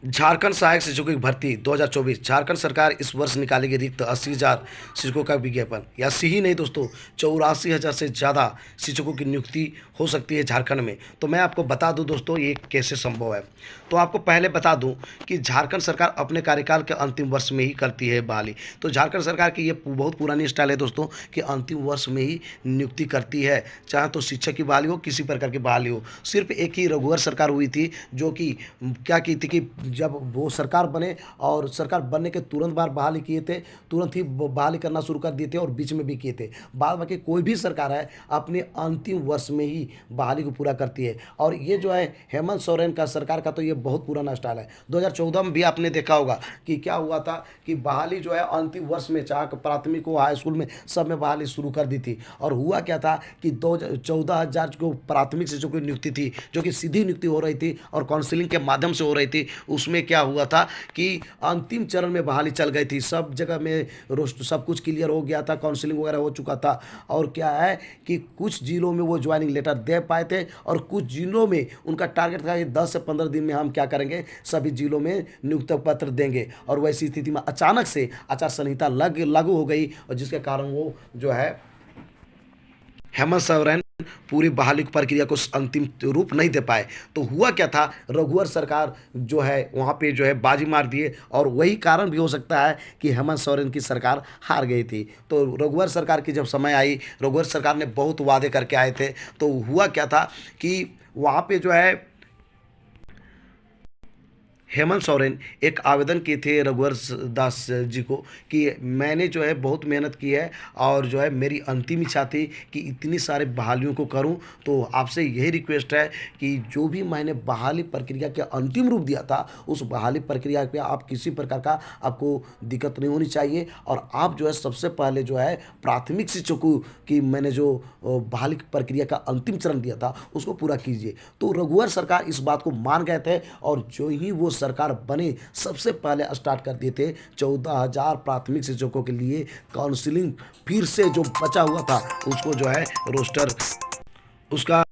झारखंड सहायक शिक्षकों की भर्ती 2024 झारखंड सरकार इस वर्ष निकालेगी रिक्त 80,000 शिक्षकों का विज्ञापन। या सी ही नहीं दोस्तों, 84,000 से ज़्यादा शिक्षकों की नियुक्ति हो सकती है झारखंड में। तो मैं आपको बता दूं दोस्तों ये कैसे संभव है। तो आपको पहले बता दूं कि झारखंड सरकार अपने कार्यकाल के अंतिम वर्ष में ही करती है बहाली। तो झारखंड सरकार की ये बहुत पुरानी स्टाइल है दोस्तों कि अंतिम वर्ष में ही नियुक्ति करती है, चाहे तो शिक्षक की बहाली हो, किसी प्रकार की बहाली हो। सिर्फ एक ही रघुवर सरकार हुई थी जो कि क्या की थी कि जब वो सरकार बने और सरकार बनने के तुरंत बाद बहाली किए थे, तुरंत ही बहाली करना शुरू कर दिए थे और बीच में भी किए थे। बाद बाकी कोई भी सरकार है अपने अंतिम वर्ष में ही बहाली को पूरा करती है। और ये जो है हेमंत सोरेन का सरकार का तो ये बहुत पुराना स्टाइल है। 2014 में भी आपने देखा होगा कि क्या हुआ था कि बहाली जो है अंतिम वर्ष में, चाहे प्राथमिक हो हाई स्कूल में, सब में बहाली शुरू कर दी थी। और हुआ क्या था कि 14,000 जो प्राथमिक शिक्षकों की नियुक्ति थी, जो कि सीधी नियुक्ति हो रही थी और काउंसिलिंग के माध्यम से हो रही थी, उसमें क्या हुआ था कि अंतिम चरण में बहाली चल गई थी। सब जगह में रोस्ट सब कुछ क्लियर हो गया था, काउंसलिंग वगैरह हो चुका था। और क्या है कि कुछ जिलों में वो ज्वाइनिंग लेटर दे पाए थे और कुछ जिलों में उनका टारगेट था कि 10 से 15 दिन में हम क्या करेंगे, सभी जिलों में नियुक्ति पत्र देंगे। और वैसी स्थिति में अचानक से आचार संहिता लागू हो गई और जिसके कारण वो जो है हेमंत सोरेन पूरी बहाली प्रक्रिया को अंतिम रूप नहीं दे पाए। तो हुआ क्या था, रघुवर सरकार जो है वहाँ पे जो है बाजी मार दिए और वही कारण भी हो सकता है कि हेमंत सोरेन की सरकार हार गई थी। तो रघुवर सरकार की जब समय आई, रघुवर सरकार ने बहुत वादे करके आए थे। तो हुआ क्या था कि वहाँ पे जो है हेमंत सोरेन एक आवेदन किए थे रघुवर दास जी को कि मैंने जो है बहुत मेहनत की है और जो है मेरी अंतिम इच्छा थी कि इतनी सारे बहालियों को करूं। तो आपसे यही रिक्वेस्ट है कि जो भी मैंने बहाली प्रक्रिया के अंतिम रूप दिया था, उस बहाली प्रक्रिया पे आप किसी प्रकार का आपको दिक्कत नहीं होनी चाहिए। और आप जो है सबसे पहले जो है प्राथमिक शिक्षकों की मैंने जो बहाली प्रक्रिया का अंतिम चरण दिया था उसको पूरा कीजिए। तो रघुवर सरकार इस बात को मान गए थे और जो ही वो सरकार बने सबसे पहले स्टार्ट कर दिए थे 14,000 प्राथमिक शिक्षकों के लिए काउंसलिंग। फिर से जो बचा हुआ था उसको जो है रोस्टर उसका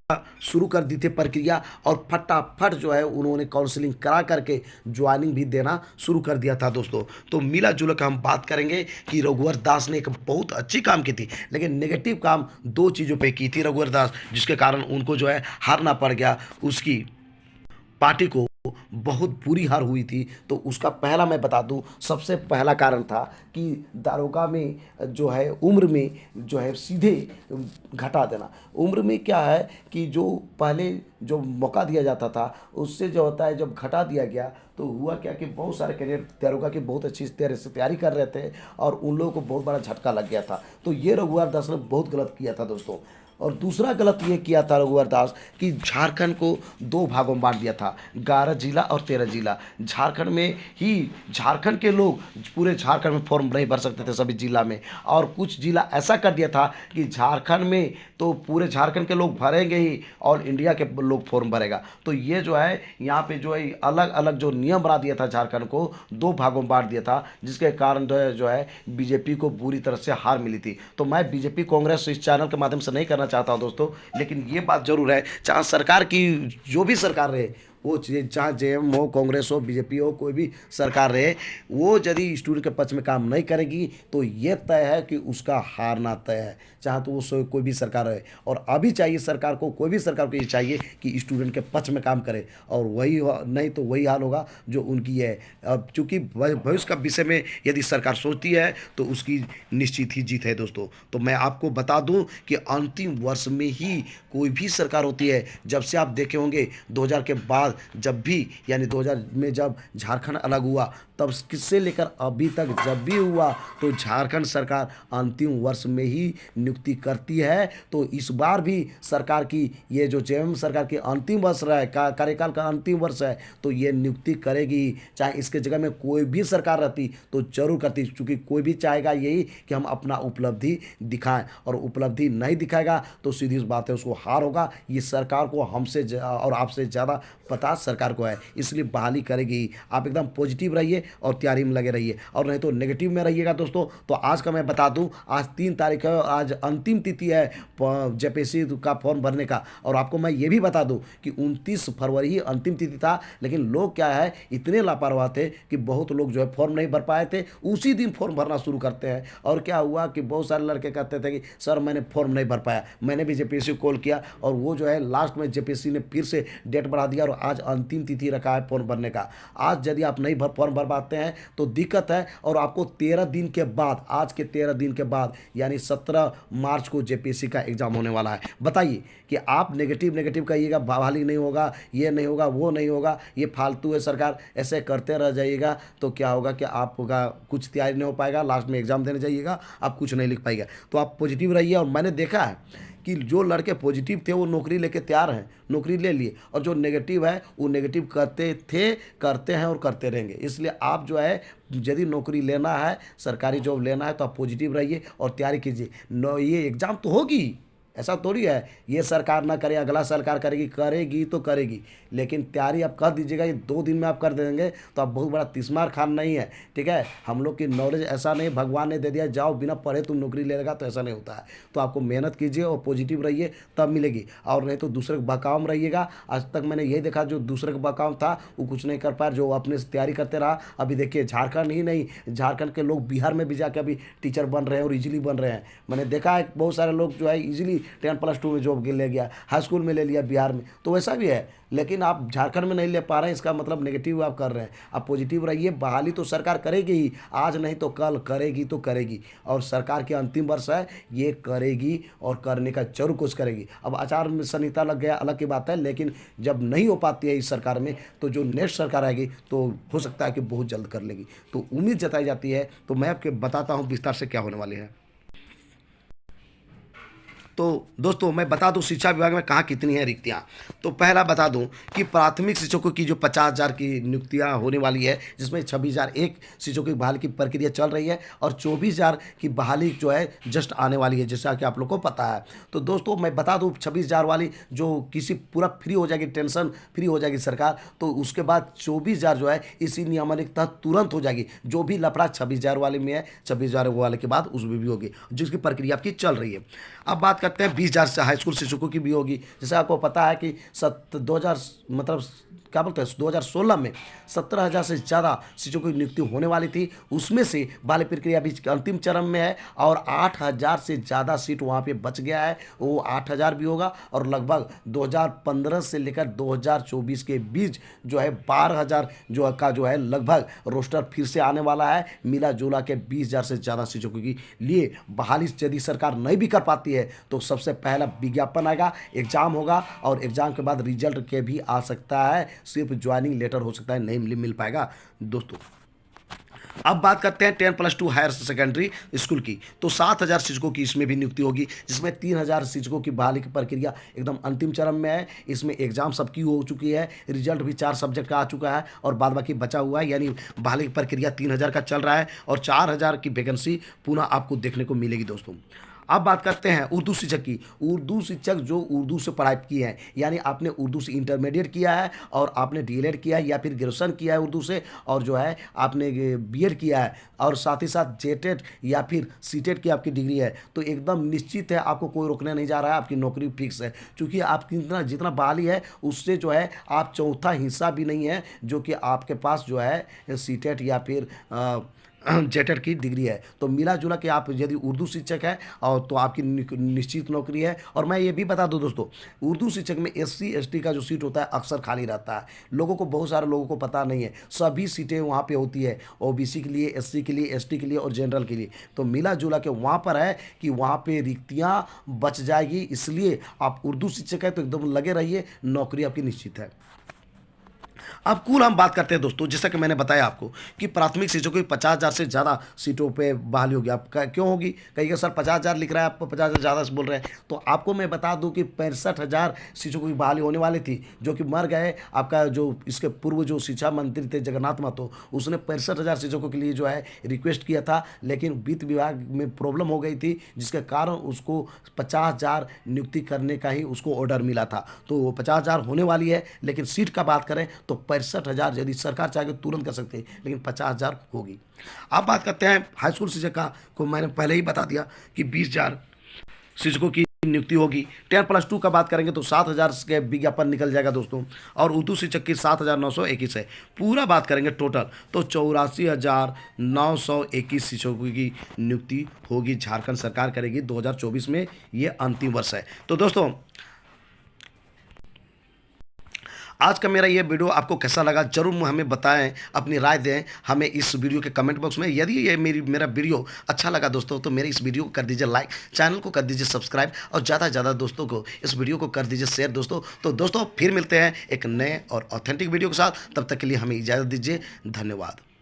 शुरू कर दी थी प्रक्रिया और फटाफट जो है उन्होंने काउंसलिंग करा करके ज्वाइनिंग भी देना शुरू कर दिया था दोस्तों। तो मिला जुला का हम बात करेंगे कि रघुवर दास ने एक बहुत अच्छी काम की थी, लेकिन नेगेटिव काम दो चीज़ों पे की थी रघुवर दास, जिसके कारण उनको जो है हारना पड़ गया। उसकी पार्टी को बहुत बुरी हार हुई थी। तो उसका पहला मैं बता दूं, सबसे पहला कारण था कि दारोगा में जो है उम्र में जो है सीधे घटा देना। उम्र में क्या है कि जो पहले जो मौका दिया जाता था उससे जो होता है जब घटा दिया गया तो हुआ क्या कि बहुत सारे कैंडिडेट दारोगा की बहुत अच्छी तरह से तैयारी कर रहे थे और उन लोगों को बहुत बड़ा झटका लग गया था। तो ये रघुवर दास ने बहुत गलत किया था दोस्तों। और दूसरा गलत ये किया था रघुवर दास कि झारखंड को दो भागों में बांट दिया था, 11 जिला और 13 जिला। झारखंड में ही झारखंड के लोग पूरे झारखंड में फॉर्म नहीं भर सकते थे सभी जिला में, और कुछ जिला ऐसा कर दिया था कि झारखंड में तो पूरे झारखंड के लोग भरेंगे ही और इंडिया के लोग फॉर्म भरेगा। तो ये जो है यहाँ पे जो है अलग अलग जो नियम बना दिया था, झारखंड को दो भागों में बांट दिया था, जिसके कारण जो है बीजेपी को बुरी तरह से हार मिली थी। तो मैं बीजेपी कांग्रेस इस चैनल के माध्यम से नहीं करना चाहता हूं दोस्तों, लेकिन ये बात जरूर है, चाहे सरकार की जो भी सरकार रहे, वो चाहे जेएम हो, कांग्रेस हो, बीजेपी हो, कोई भी सरकार रहे, वो यदि स्टूडेंट के पक्ष में काम नहीं करेगी तो ये तय है कि उसका हारना तय है, चाहे तो वो कोई भी सरकार रहे। और अभी चाहिए सरकार को, कोई भी सरकार को ये चाहिए कि स्टूडेंट के पक्ष में काम करे, और वही नहीं तो वही हाल होगा जो उनकी है। अब चूंकि भविष्य का विषय में यदि सरकार सोचती है तो उसकी निश्चित ही जीत है दोस्तों। तो मैं आपको बता दूं कि अंतिम वर्ष में ही कोई भी सरकार होती है। जब से आप देखे होंगे 2000 के बाद जब भी, यानी 2000 में जब झारखंड अलग हुआ, तब किससे लेकर अभी तक जब भी हुआ तो झारखंड सरकार अंतिम वर्ष में ही नियुक्ति करती है। तो इस बार भी सरकार की ये जो जेएम सरकार की अंतिम वर्ष रहा है, कार्यकाल का अंतिम वर्ष है, तो ये नियुक्ति करेगी। चाहे इसके जगह में कोई भी सरकार रहती तो जरूर करती, क्योंकि कोई भी चाहेगा यही कि हम अपना उपलब्धि दिखाएं, और उपलब्धि नहीं दिखाएगा तो सीधी बात है उसको हार होगा। ये सरकार को हमसे और आपसे ज़्यादा पता पता सरकार को है, इसलिए बहाली करेगी। आप एकदम पॉजिटिव रहिए और तैयारी में लगे रहिए, और नहीं तो नेगेटिव में रहिएगा दोस्तों। तो आज का मैं बता दूं, आज 3 तारीख है, आज अंतिम तिथि है जेपीएससी का फॉर्म भरने का। और आपको मैं ये भी बता दूं कि 29 फरवरी ही अंतिम तिथि था, लेकिन लोग क्या है इतने लापरवाह थे कि बहुत लोग जो है फॉर्म नहीं भर पाए थे, उसी दिन फॉर्म भरना शुरू करते हैं। और क्या हुआ कि बहुत सारे लड़के कहते थे कि सर मैंने फॉर्म नहीं भर पाया। मैंने भी जेपीएससी को कॉल किया, और वो जो है लास्ट में जेपीएससी ने फिर से डेट बढ़ा दिया, और आज अंतिम तिथि रखा है फॉर्म भरने का। आज यदि आप नहीं फॉर्म भर पाते हैं तो दिक्कत है, और आपको 13 दिन के बाद, आज के 13 दिन के बाद यानी 17 मार्च को जेपीएससी का एग्जाम होने वाला है। बताइए कि आप नेगेटिव कहिएगा, बहाली नहीं होगा, ये नहीं होगा, वो नहीं होगा, ये फालतू है सरकार, ऐसे करते रह जाइएगा तो क्या होगा कि आपका कुछ तैयारी नहीं हो पाएगा, लास्ट में एग्जाम देने जाइएगा आप कुछ नहीं लिख पाएगा। तो आप पॉजिटिव रहिए। और मैंने देखा है कि जो लड़के पॉजिटिव थे वो नौकरी लेके तैयार हैं, नौकरी ले लिए, और जो नेगेटिव है वो नेगेटिव करते थे, करते हैं और करते रहेंगे। इसलिए आप जो है यदि नौकरी लेना है, सरकारी जॉब लेना है, तो आप पॉजिटिव रहिए और तैयारी कीजिए। ये एग्ज़ाम तो होगी, ऐसा थोड़ी है ये सरकार ना करे अगला सरकार करेगी, करेगी तो करेगी, लेकिन तैयारी आप कर दीजिएगा। ये 2 दिन में आप कर देंगे तो आप बहुत बड़ा तिस्मार खान नहीं है, ठीक है। हम लोग की नॉलेज ऐसा नहीं, भगवान ने दे दिया जाओ बिना पढ़े तुम नौकरी ले लेगा, तो ऐसा नहीं होता है। तो आपको मेहनत कीजिए और पॉजिटिव रहिए, तब मिलेगी, और नहीं तो दूसरे के बहकाव में रहिएगा। आज तक मैंने यही देखा, जो दूसरे का बहकाव था वो कुछ नहीं कर पाया, जो अपने से तैयारी करते रहा। अभी देखिए झारखंड ही नहीं, झारखंड के लोग बिहार में भी जाके अभी टीचर बन रहे हैं और ईजिली बन रहे हैं। मैंने देखा है बहुत सारे लोग जो है ईजिली 10+2 में जॉब ले गया, हाई स्कूल में ले लिया बिहार में, तो वैसा भी है। लेकिन आप झारखंड में नहीं ले पा रहे हैं, इसका मतलब नेगेटिव आप कर रहे हैं। आप पॉजिटिव रहिए, बहाली तो सरकार करेगी ही, आज नहीं तो कल करेगी तो करेगी, और सरकार के अंतिम वर्ष है, ये करेगी और करने का जरूर कोशिश करेगी। अब आचार संहिता लग गया अलग की बात है, लेकिन जब नहीं हो पाती है इस सरकार में, तो जो नेक्स्ट सरकार आएगी तो हो सकता है कि बहुत जल्द कर लेगी। तो उम्मीद जताई जाती है। तो मैं आपको बताता हूँ विस्तार से क्या होने वाली है। तो दोस्तों मैं बता दूं शिक्षा विभाग में कहाँ कितनी है रिक्तियाँ। तो पहला बता दूं कि प्राथमिक शिक्षकों की जो 50,000 की नियुक्तियाँ होने वाली है, जिसमें 26,001 शिक्षकों की बहाली की प्रक्रिया चल रही है, और 24,000 की बहाली जो है जस्ट आने वाली है, जैसा कि आप लोग को पता है। तो दोस्तों मैं बता दूं 26,000 वाली जो किसी पूरा फ्री हो जाएगी, टेंशन फ्री हो जाएगी सरकार, तो उसके बाद 24,000 जो है इसी नियमावली के तहत तुरंत हो जाएगी। जो भी लफड़ा 26,000 वाले में है, 26,000 वाले के बाद उसमें भी होगी, जिसकी प्रक्रिया आपकी चल रही है। अब बात करते हैं 20,000 से हाई स्कूल शिक्षकों की भी होगी। जैसे आपको पता है कि 2000 मतलब क्या बोलते हैं 2016 में 17,000 से ज़्यादा शिक्षकों की नियुक्ति होने वाली थी, उसमें से बहाली प्रक्रिया अभी अंतिम चरण में है, और 8,000 से ज़्यादा सीट वहाँ पे बच गया है, वो 8,000 भी होगा। और लगभग 2015 से लेकर 2024 के बीच जो है 12,000 जो है लगभग रोस्टर फिर से आने वाला है। मिला जुला के 20,000 से ज़्यादा शिक्षकों के लिए बहाली यदि सरकार नहीं भी कर पाती है, तो सबसे पहला विज्ञापन आएगा, एग्जाम होगा, और एग्जाम के बाद रिजल्ट के भी आ सकता है, सिर्फ ज्वाइनिंग लेटर हो सकता है नहीं मिल पाएगा दोस्तों। अब बात करते हैं 10+2 हायर सेकेंडरी स्कूल की। तो 7,000 शिक्षकों की इसमें भी नियुक्ति होगी, जिसमें 3,000 शिक्षकों की बहाली की प्रक्रिया एकदम अंतिम चरण में है। इसमें एग्जाम सबकी हो चुकी है, रिजल्ट भी 4 सब्जेक्ट का आ चुका है, और बाद बाकी बचा हुआ है, यानी बहाली की प्रक्रिया 3,000 का चल रहा है, और 4,000 की वैकेंसी पुनः आपको देखने को मिलेगी दोस्तों। अब बात करते हैं उर्दू शिक्षक की। उर्दू शिक्षक जो उर्दू से पढ़ाई की है, यानी आपने उर्दू से इंटरमीडिएट किया है, और आपने डीएलएड किया है या फिर ग्रेजुएशन किया है उर्दू से, और जो है आपने बीएड किया है, और साथ ही साथ जेटेड या फिर सीटेड की आपकी डिग्री है, तो एकदम निश्चित है, आपको कोई रोकने नहीं जा रहा है, आपकी नौकरी फिक्स है। क्योंकि आपकी जितना बहाली है उससे जो है आप चौथा हिस्सा भी नहीं है जो कि आपके पास जो है सीटेड या फिर जेटेड की डिग्री है। तो मिला जुला के आप यदि उर्दू शिक्षक है और तो आपकी निश्चित नौकरी है। और मैं ये भी बता दूं दोस्तों, उर्दू शिक्षक में SC ST का जो सीट होता है अक्सर खाली रहता है, लोगों को, बहुत सारे लोगों को पता नहीं है। सभी सीटें वहाँ पे होती है, OBC के लिए, SC के लिए, ST के लिए और जनरल के लिए। तो मिला जुला के वहाँ पर है कि वहाँ पर रिक्तियाँ बच जाएगी, इसलिए आप उर्दू शिक्षक है तो एकदम लगे रहिए, नौकरी आपकी निश्चित है। अब कुल हम बात करते हैं दोस्तों, जैसा कि मैंने बताया आपको कि प्राथमिक शिक्षकों की 50,000 से ज़्यादा सीटों पे बहाली होगी। आप क्यों होगी? कहिएगा सर 50,000 लिख रहा है, आप 50,000 ज़्यादा से बोल रहे हैं। तो आपको मैं बता दूं कि 65,000 शिक्षकों की बहाली होने वाली थी, जो कि मर गए। आपका जो इसके पूर्व जो शिक्षा मंत्री थे जगन्नाथ महतो, उसने 65,000 शिक्षकों के लिए जो है रिक्वेस्ट किया था, लेकिन वित्त विभाग में प्रॉब्लम हो गई थी, जिसके कारण उसको 50,000 नियुक्ति करने का ही उसको ऑर्डर मिला था। तो वो 50,000 होने वाली है, लेकिन सीट का बात करें तो 65,000 यदि सरकार चाहे तो तुरंत कर सकते हैं, लेकिन 50,000 होगी। अब बात करते हैं हाई स्कूल शिक्षक का, को मैंने पहले ही बता दिया कि 20,000 शिक्षकों की नियुक्ति होगी। 10+2 का बात करेंगे तो 7,000 के विज्ञापन निकल जाएगा दोस्तों, और उर्दू शिक्षक की 7,921 है। पूरा बात करेंगे टोटल तो 84,921 शिक्षकों की नियुक्ति होगी, झारखंड सरकार करेगी 2024 में। ये अंतिम वर्ष है। तो दोस्तों आज का मेरा ये वीडियो आपको कैसा लगा जरूर हमें बताएं, अपनी राय दें हमें इस वीडियो के कमेंट बॉक्स में। यदि ये मेरा वीडियो अच्छा लगा दोस्तों तो मेरे इस वीडियो को कर दीजिए लाइक, चैनल को कर दीजिए सब्सक्राइब, और ज़्यादा से ज़्यादा दोस्तों को इस वीडियो को कर दीजिए शेयर दोस्तों। तो दोस्तों फिर मिलते हैं एक नए और ऑथेंटिक वीडियो के साथ, तब तक के लिए हमें इजाज़त दीजिए। धन्यवाद।